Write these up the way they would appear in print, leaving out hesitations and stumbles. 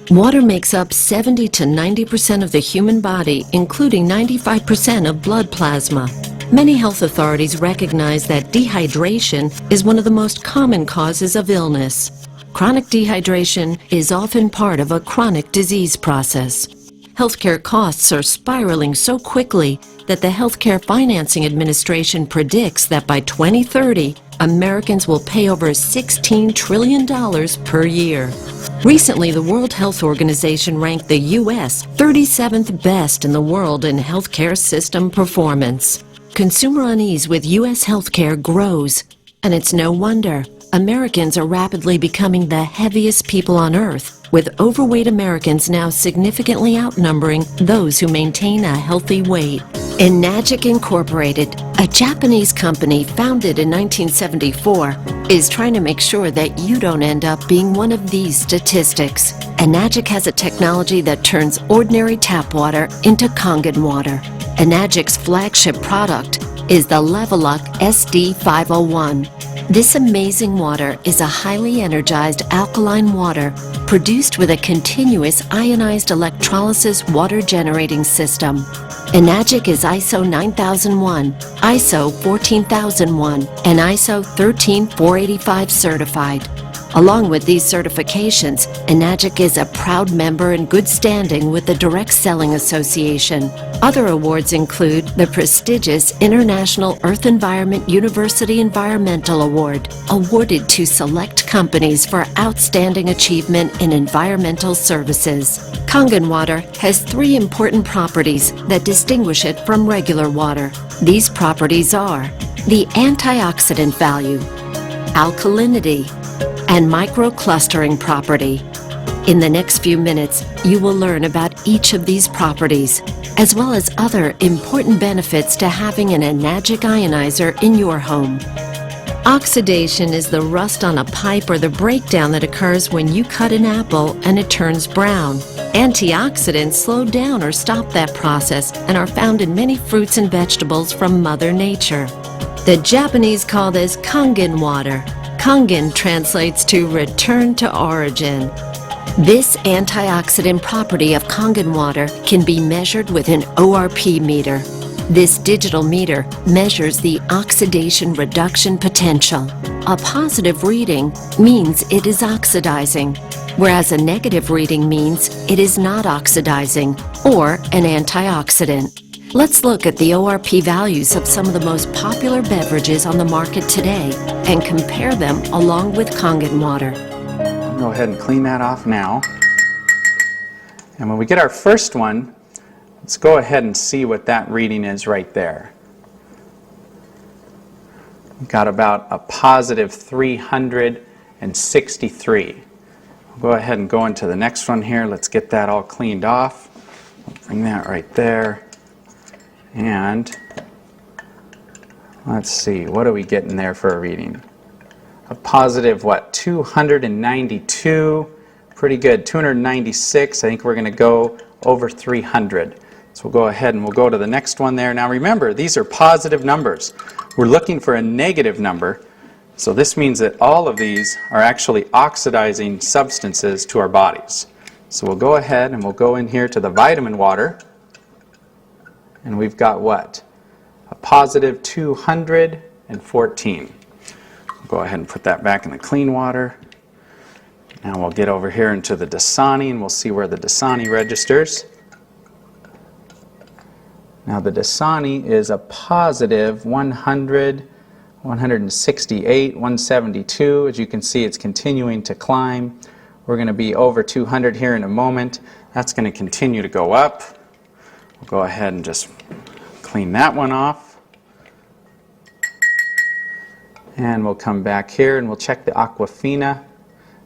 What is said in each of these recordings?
Water makes up 70 to 90% of the human body, including 95% of blood plasma. Many health authorities recognize that dehydration is one of the most common causes of illness. Chronic dehydration is often part of a chronic disease process. Healthcare costs are spiraling so quickly that the Healthcare Financing Administration predicts that by 2030, Americans will pay over $16 trillion per year. Recently, the World Health Organization ranked the U.S. 37th best in the world in healthcare system performance. Consumer unease with U.S. healthcare grows, and it's no wonder. Americans are rapidly becoming the heaviest people on Earth, with overweight Americans now significantly outnumbering those who maintain a healthy weight. Enagic Incorporated, a Japanese company founded in 1974, is trying to make sure that you don't end up being one of these statistics. Enagic has a technology that turns ordinary tap water into Kangen water. Enagic's flagship product is the Leveluck SD501. This amazing water is a highly energized alkaline water produced with a continuous ionized electrolysis water generating system. Enagic is ISO 9001, ISO 14001, and ISO 13485 certified. Along with these certifications, Enagic is a proud member in good standing with the Direct Selling Association. Other awards include the prestigious International Earth Environment University Environmental Award, awarded to select companies for outstanding achievement in environmental services. Kangen water has 3 important properties that distinguish it from regular water. These properties are the antioxidant value, alkalinity, and microclustering property. In the next few minutes, you will learn about each of these properties, as well as other important benefits to having an Enagic ionizer in your home. Oxidation is the rust on a pipe or the breakdown that occurs when you cut an apple and it turns brown. Antioxidants slow down or stop that process and are found in many fruits and vegetables from Mother Nature. The Japanese call this Kangen water. Kangen translates to return to origin. This antioxidant property of Kangen water can be measured with an ORP meter. This digital meter measures the oxidation reduction potential. A positive reading means it is oxidizing, whereas a negative reading means it is not oxidizing or an antioxidant. Let's look at the ORP values of some of the most popular beverages on the market today and compare them along with Kangen water. I'll go ahead and clean that off now. And when we get our first one, let's go ahead and see what that reading is right there. We've got about a positive 363. We'll go ahead and go into the next one here. Let's get that all cleaned off. Bring that right there. And let's see, what are we getting there for a reading? A positive, what, 292? Pretty good. 296. I think we're going to go over 300. So we'll go ahead and we'll go to the next one there. Now remember, these are positive numbers. We're looking for a negative number. So this means that all of these are actually oxidizing substances to our bodies. So we'll go ahead and we'll go in here to the vitamin water. And we've got what? A positive 214. We'll go ahead and put that back in the clean water. Now we'll get over here into the Dasani and we'll see where the Dasani registers. Now the Dasani is a positive 100, 168, 172. As you can see, it's continuing to climb. We're going to be over 200 here in a moment. That's going to continue to go up. We'll go ahead and just clean that one off. And we'll come back here and we'll check the Aquafina.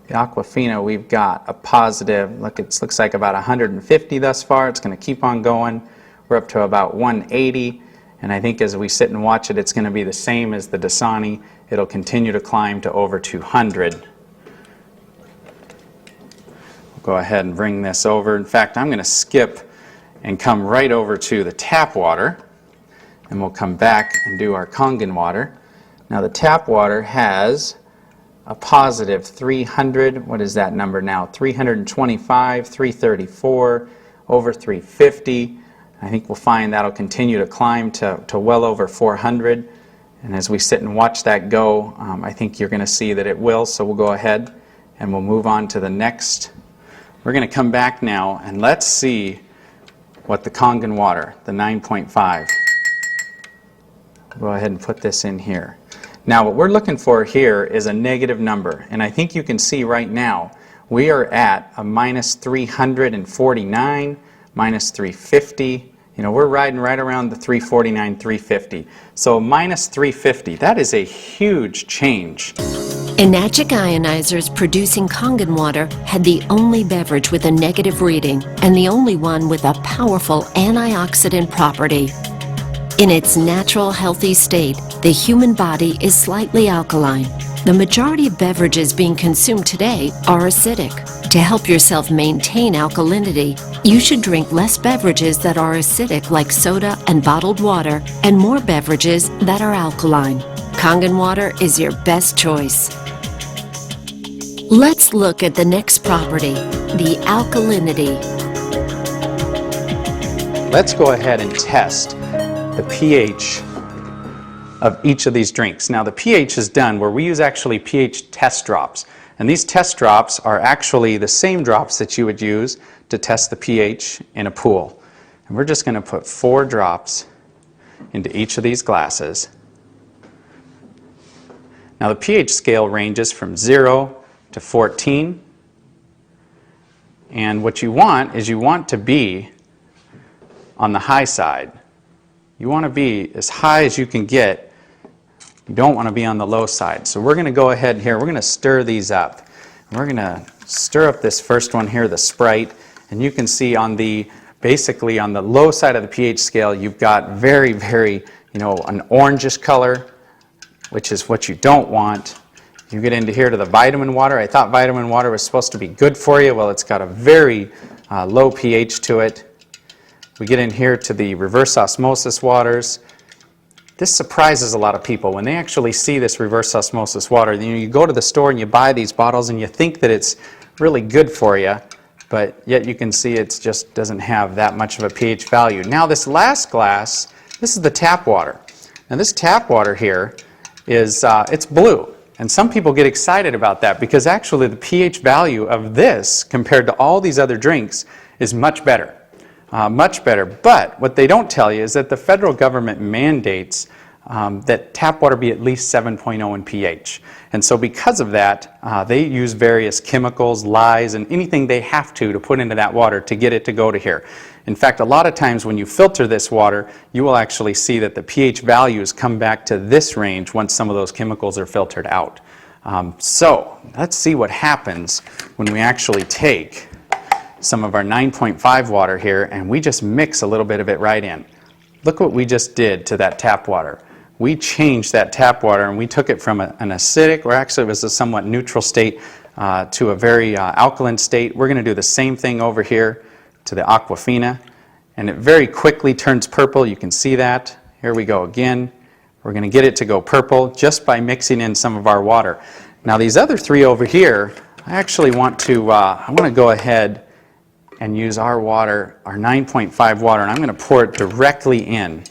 The Aquafina, we've got a positive, look, it looks like about 150 thus far. It's going to keep on going. We're up to about 180. And I think as we sit and watch it, it's going to be the same as the Dasani. It'll continue to climb to over 200. We'll Go ahead and bring this over. In fact, I'm going to skip and come right over to the tap water, and we'll come back and do our Kangen water. Now the tap water has a positive 300, what is that number now? 325, 334, over 350. I think we'll find that'll continue to climb to well over 400. And as we sit and watch that go, I think you're going to see that it will. So we'll go ahead and we'll move on to the next. We're going to come back now and let's see what the Kangen water, the 9.5. Go ahead and put this in here. Now what we're looking for here is a negative number, and I think you can see right now we are at a minus 349, minus 350. You know, we're riding right around the 349, 350. So minus 350, that is a huge change. Enagic ionizers producing Kangen water had the only beverage with a negative reading and the only one with a powerful antioxidant property. In its natural, healthy state, the human body is slightly alkaline. The majority of beverages being consumed today are acidic. To help yourself maintain alkalinity, you should drink less beverages that are acidic like soda and bottled water, and more beverages that are alkaline. Kangen water is your best choice. Let's look at the next property, the alkalinity. Let's go ahead and test the pH of each of these drinks. Now the pH is done where we use actually pH test drops. And these test drops are actually the same drops that you would use to test the pH in a pool. And we're just going to put 4 drops into each of these glasses. Now the pH scale ranges from 0 to 14. And what you want is you want to be on the high side. You want to be as high as you can get. You don't want to be on the low side. So we're going to go ahead here. We're going to stir these up. We're going to stir up this first one here, the Sprite. And you can see on the, basically on the low side of the pH scale, you've got very, very, an orangish color, which is what you don't want. You get into here to the vitamin water. I thought vitamin water was supposed to be good for you. Well, it's got a very low pH to it. We get in here to the reverse osmosis waters. This surprises a lot of people when they actually see this reverse osmosis water. You go to the store and you buy these bottles and you think that it's really good for you, but yet you can see it just doesn't have that much of a pH value. Now this last glass, this is the tap water. Now this tap water here is it's blue. And some people get excited about that because actually the pH value of this compared to all these other drinks is much better. Much better. But what they don't tell you is that the federal government mandates that tap water be at least 7.0 in pH. And so because of that, they use various chemicals, dyes, and anything they have to put into that water to get it to go to here. In fact, a lot of times when you filter this water, you will actually see that the pH values come back to this range once some of those chemicals are filtered out. So let's see what happens when we actually take some of our 9.5 water here and we just mix a little bit of it right in. Look what we just did to that tap water. We changed that tap water and we took it from an acidic, or actually it was a somewhat neutral state, to a very alkaline state. We're going to do the same thing over here to the Aquafina, and it very quickly turns purple. You can see that. Here we go again. We're going to get it to go purple just by mixing in some of our water. Now these other 3 over here, I actually want to go ahead and use our water, our 9.5 water, and I'm going to pour it directly in.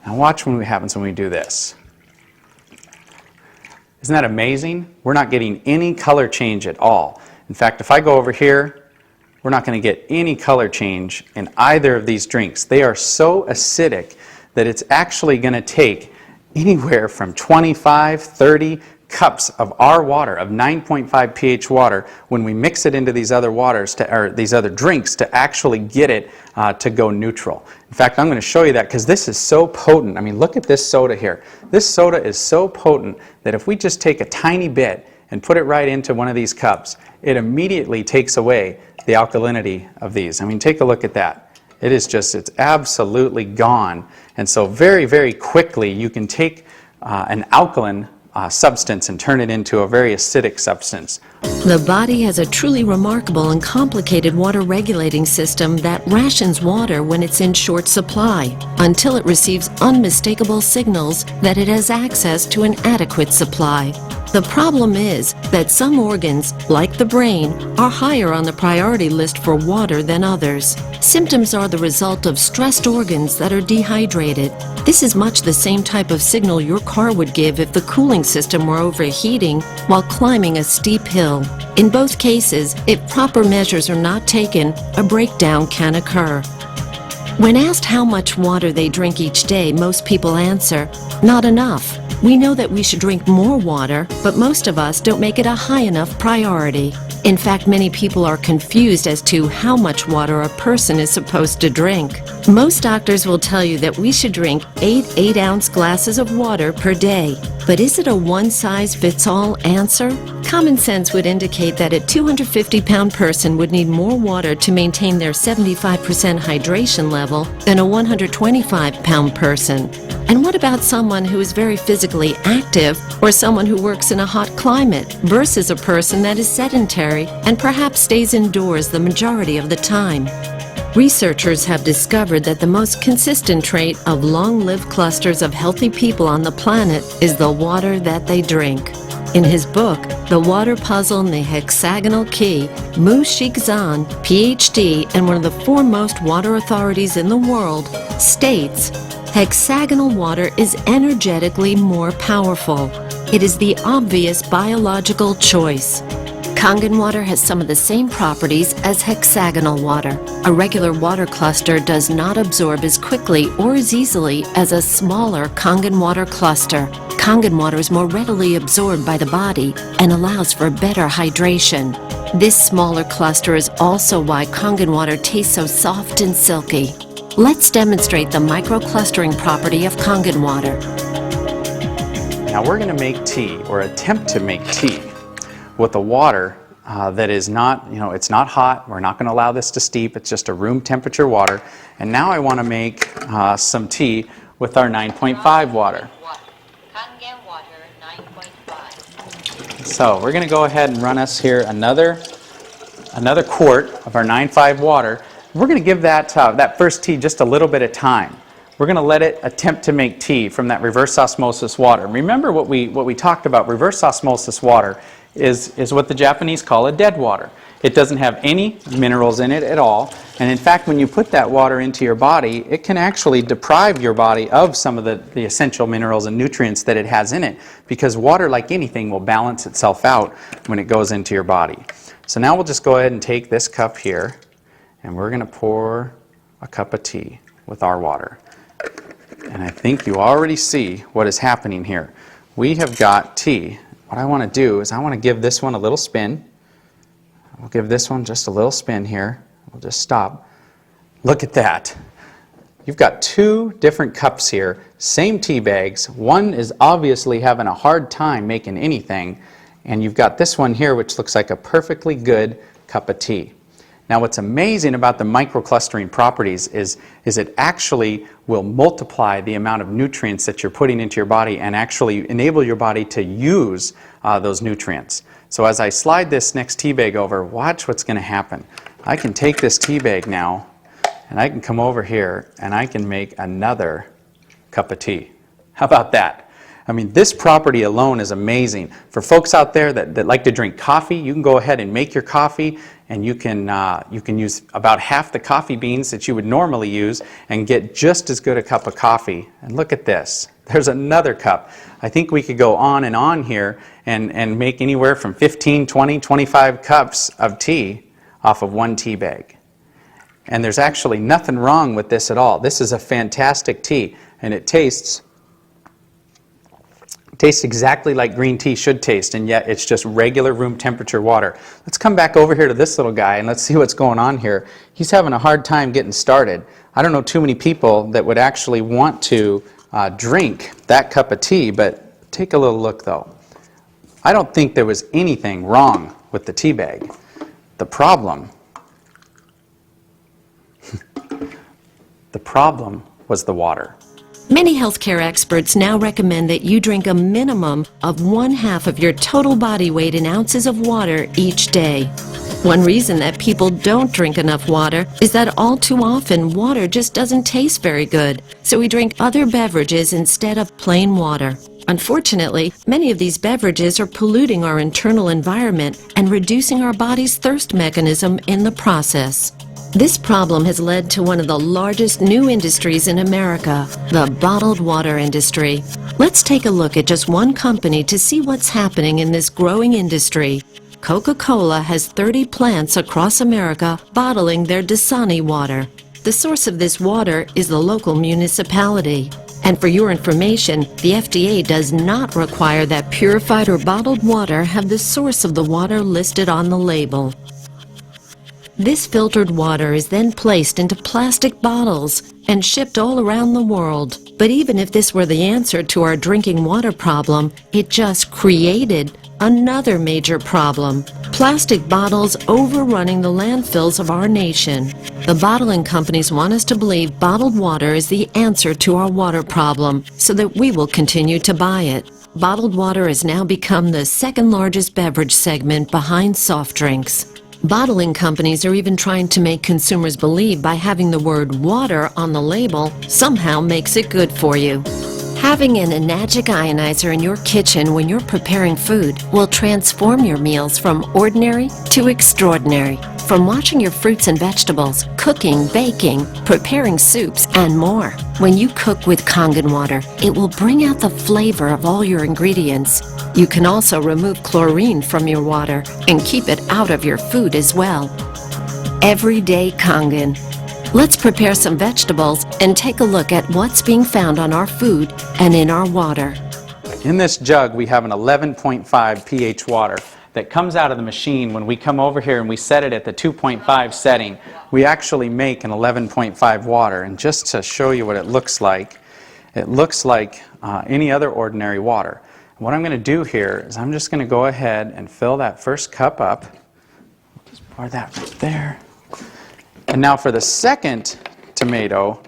Now watch what happens when we do this. Isn't that amazing? We're not getting any color change at all. In fact, if I go over here, we're not going to get any color change in either of these drinks. They are so acidic that it's actually going to take anywhere from 25, 30 cups of our water, of 9.5 pH water, when we mix it into these other waters, or these other drinks, to actually get it to go neutral. In fact, I'm going to show you that because this is so potent. I mean, look at this soda here. This soda is so potent that if we just take a tiny bit and put it right into one of these cups, it immediately takes away the alkalinity of these. I mean, take a look at that. It is just, it's absolutely gone. And so very, very quickly you can take an alkaline substance and turn it into a very acidic substance. The body has a truly remarkable and complicated water regulating system that rations water when it's in short supply, until it receives unmistakable signals that it has access to an adequate supply. The problem is that some organs, like the brain, are higher on the priority list for water than others. Symptoms are the result of stressed organs that are dehydrated. This is much the same type of signal your car would give if the cooling system were overheating while climbing a steep hill. In both cases, if proper measures are not taken, a breakdown can occur. When asked how much water they drink each day, most people answer, "Not enough." We know that we should drink more water, but most of us don't make it a high enough priority. In fact, many people are confused as to how much water a person is supposed to drink. Most doctors will tell you that we should drink 8 8-ounce glasses of water per day. But is it a one-size-fits-all answer? Common sense would indicate that a 250-pound person would need more water to maintain their 75% hydration level than a 125-pound person. And what about someone who is very physically active or someone who works in a hot climate versus a person that is sedentary and perhaps stays indoors the majority of the time? Researchers have discovered that the most consistent trait of long-lived clusters of healthy people on the planet is the water that they drink. In his book, The Water Puzzle and the Hexagonal Key, Mu Shixan, PhD and one of the foremost water authorities in the world, states, hexagonal water is energetically more powerful. It is the obvious biological choice. Kangen water has some of the same properties as hexagonal water. A regular water cluster does not absorb as quickly or as easily as a smaller Kangen water cluster. Kangen water is more readily absorbed by the body and allows for better hydration. This smaller cluster is also why Kangen water tastes so soft and silky. Let's demonstrate the microclustering property of Kangen water. Now we're going to make tea, or attempt to make tea, with a water that is not, it's not hot. We're not going to allow this to steep. It's just a room temperature water. And now I want to make some tea with our 9.5 water. Kangen water 9.5. So we're going to go ahead and run us here another quart of our 9.5 water. We're going to give that first tea just a little bit of time. We're going to let it attempt to make tea from that reverse osmosis water. Remember what we talked about. Reverse osmosis water is what the Japanese call a dead water. It doesn't have any minerals in it at all. And in fact, when you put that water into your body, it can actually deprive your body of some of the essential minerals and nutrients that it has in it, because water, like anything, will balance itself out when it goes into your body. So now we'll just go ahead and take this cup here, and we're going to pour a cup of tea with our water. And I think you already see what is happening here. We have got tea. What I want to do is I want to give this one a little spin. We'll give this one just a little spin here. We'll just stop. Look at that. You've got two different cups here, same tea bags. One is obviously having a hard time making anything, and you've got this one here which looks like a perfectly good cup of tea. Now what's amazing about the microclustering properties is it actually will multiply the amount of nutrients that you're putting into your body and actually enable your body to use those nutrients. So as I slide this next tea bag over, watch what's going to happen. I can take this tea bag now and I can come over here and I can make another cup of tea. How about that? I mean, this property alone is amazing. For folks out there that like to drink coffee, you can go ahead and make your coffee, and you can use about half the coffee beans that you would normally use and get just as good a cup of coffee. And look at this. There's another cup. I think we could go on and on here and make anywhere from 15, 20, 25 cups of tea off of one tea bag. And there's actually nothing wrong with this at all. This is a fantastic tea, and it tastes exactly like green tea should taste, and yet it's just regular room temperature water. Let's come back over here to this little guy and let's see what's going on here. He's having a hard time getting started. I don't know too many people that would actually want to drink that cup of tea, but take a little look though. I don't think there was anything wrong with the tea bag. The problem was the water. Many healthcare experts now recommend that you drink a minimum of 1/2 of your total body weight in ounces of water each day. One reason that people don't drink enough water is that all too often water just doesn't taste very good, so we drink other beverages instead of plain water. Unfortunately, many of these beverages are polluting our internal environment and reducing our body's thirst mechanism in the process. This problem has led to one of the largest new industries in America, the bottled water industry. Let's take a look at just one company to see what's happening in this growing industry. Coca-Cola has 30 plants across America bottling their Dasani water. The source of this water is the local municipality. And for your information, the FDA does not require that purified or bottled water have the source of the water listed on the label. This filtered water is then placed into plastic bottles and shipped all around the world. But even if this were the answer to our drinking water problem, it just created another major problem: plastic bottles overrunning the landfills of our nation. The bottling companies want us to believe bottled water is the answer to our water problem, so that we will continue to buy it. Bottled water has now become the second largest beverage segment behind soft drinks. Bottling companies are even trying to make consumers believe by having the word water on the label somehow makes it good for you. Having an enagic ionizer in your kitchen when you're preparing food will transform your meals from ordinary to extraordinary. From washing your fruits and vegetables, cooking, baking, preparing soups, and more. When you cook with Kangen water, it will bring out the flavor of all your ingredients. You can also remove chlorine from your water and keep it out of your food as well. Everyday Kangen. Let's prepare some vegetables and take a look at what's being found on our food and in our water. In this jug, we have an 11.5 pH water that comes out of the machine. When we come over here and we set it at the 2.5 setting, we actually make an 11.5 water. And just to show you what it looks like any other ordinary water. What I'm going to do here is I'm just going to go ahead and fill that first cup up. Just pour that right there. And now for the second tomato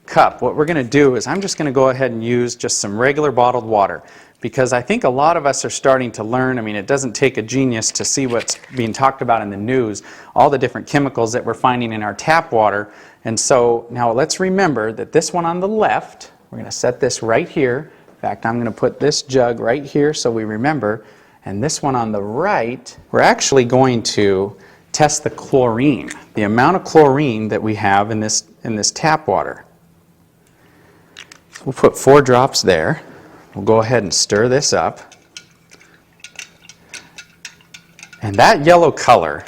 cup, what we're going to do is I'm just going to go ahead and use just some regular bottled water, because I think a lot of us are starting to learn. I mean, it doesn't take a genius to see what's being talked about in the news, all the different chemicals that we're finding in our tap water. And so now let's remember that this one on the left, we're going to set this right here. In fact, I'm going to put this jug right here so we remember. And this one on the right, we're actually going to test the chlorine, the amount of chlorine that we have in this tap water. We'll put 4 drops there. We'll go ahead and stir this up. And that yellow color,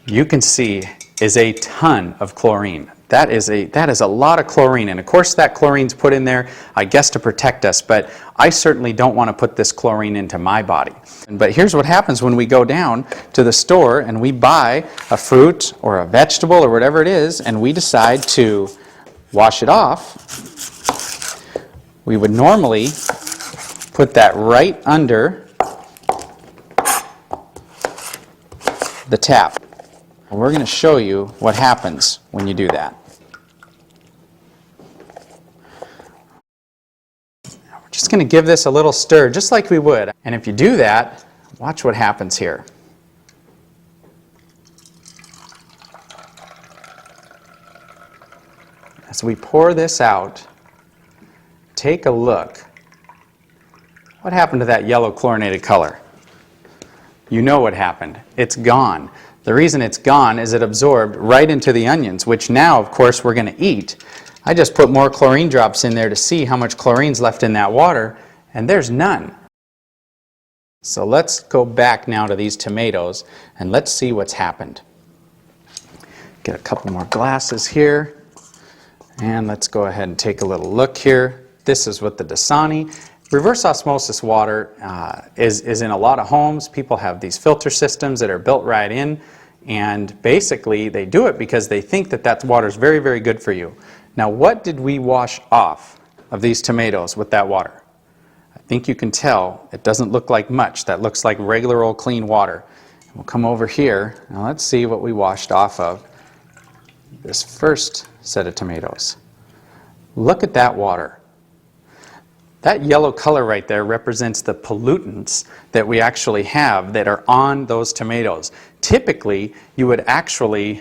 you can see, is a ton of chlorine. That is a lot of chlorine, and of course that chlorine's put in there, I guess, to protect us, but I certainly don't want to put this chlorine into my body. But here's what happens when we go down to the store and we buy a fruit or a vegetable or whatever it is, and we decide to wash it off. We would normally put that right under the tap. We're going to show you what happens when you do that. We're just going to give this a little stir, just like we would. And if you do that, watch what happens here. As we pour this out, take a look. What happened to that yellow chlorinated color? You know what happened. It's gone. The reason it's gone is it absorbed right into the onions, which now, of course, we're going to eat. I just put more chlorine drops in there to see how much chlorine's left in that water, and there's none. So let's go back now to these tomatoes, and let's see what's happened. Get a couple more glasses here, and let's go ahead and take a little look here. This is what the Dasani. Reverse osmosis water is in a lot of homes. People have these filter systems that are built right in, and basically they do it because they think that that water is very, very good for you. Now, what did we wash off of these tomatoes with that water? I think you can tell it doesn't look like much. That looks like regular old clean water. We'll come over here. Now let's see what we washed off of this first set of tomatoes. Look at that water. That yellow color right there represents the pollutants that we actually have that are on those tomatoes. Typically, you would actually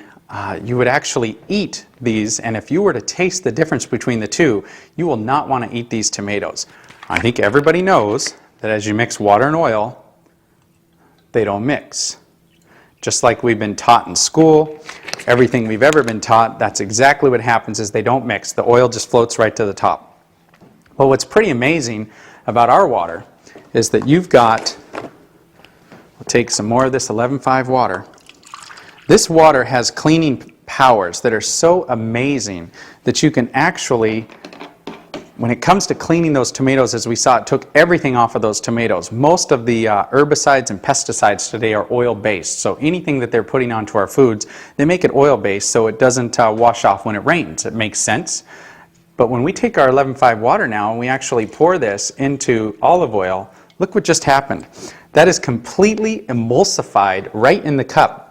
eat these, and if you were to taste the difference between the two, you will not want to eat these tomatoes. I think everybody knows that as you mix water and oil, they don't mix. Just like we've been taught in school, everything we've ever been taught, that's exactly what happens is they don't mix. The oil just floats right to the top. But what's pretty amazing about our water is that you've got, we'll take some more of this 11.5 water. This water has cleaning powers that are so amazing that you can actually, when it comes to cleaning those tomatoes, as we saw, it took everything off of those tomatoes. Most of the herbicides and pesticides today are oil-based. So anything that they're putting onto our foods, they make it oil-based so it doesn't wash off when it rains. It makes sense. But when we take our 11.5 water now and we actually pour this into olive oil, look what just happened. That is completely emulsified right in the cup.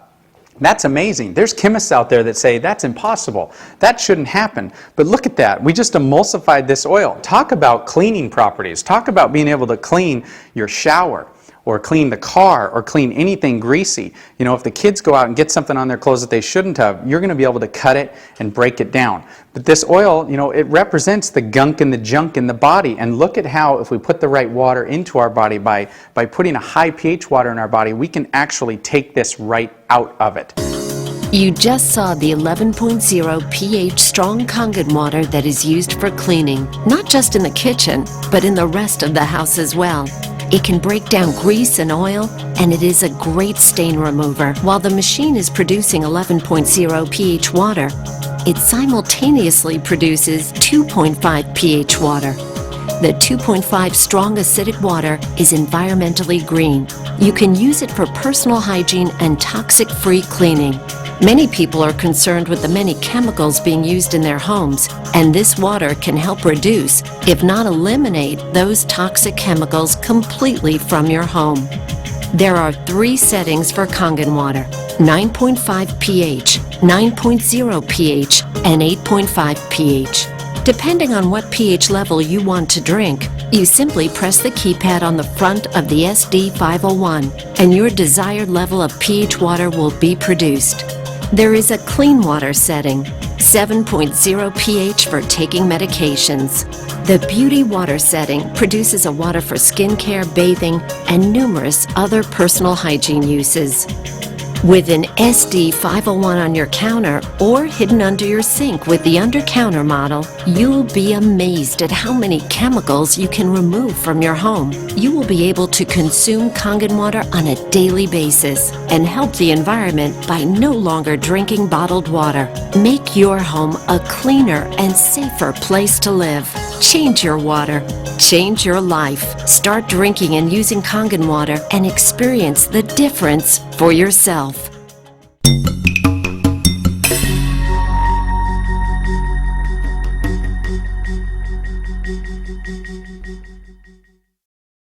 That's amazing. There's chemists out there that say that's impossible. That shouldn't happen. But look at that. We just emulsified this oil. Talk about cleaning properties. Talk about being able to clean your shower or clean the car or clean anything greasy. You know, if the kids go out and get something on their clothes that they shouldn't have, you're going to be able to cut it and break it down. But this oil, you know, it represents the gunk and the junk in the body. And look at how if we put the right water into our body by putting a high pH water in our body, we can actually take this right out of it. You just saw the 11.0 pH strong Kangen water that is used for cleaning, not just in the kitchen, but in the rest of the house as well. It can break down grease and oil, and it is a great stain remover. While the machine is producing 11.0 pH water, it simultaneously produces 2.5 pH water. The 2.5 strong acidic water is environmentally green. You can use it for personal hygiene and toxic-free cleaning. Many people are concerned with the many chemicals being used in their homes, and this water can help reduce, if not eliminate, those toxic chemicals completely from your home. There are 3 settings for Kangen water: 9.5 pH, 9.0 pH, and 8.5 pH. Depending on what pH level you want to drink, you simply press the keypad on the front of the SD501 and your desired level of pH water will be produced. There is a clean water setting, 7.0 pH for taking medications. The beauty water setting produces a water for skincare, bathing, and numerous other personal hygiene uses. With an SD501 on your counter or hidden under your sink with the under-counter model, you'll be amazed at how many chemicals you can remove from your home. You will be able to consume Kangen water on a daily basis and help the environment by no longer drinking bottled water. Make your home a cleaner and safer place to live. Change your water. Change your life. Start drinking and using Kangen water and experience the difference for yourself.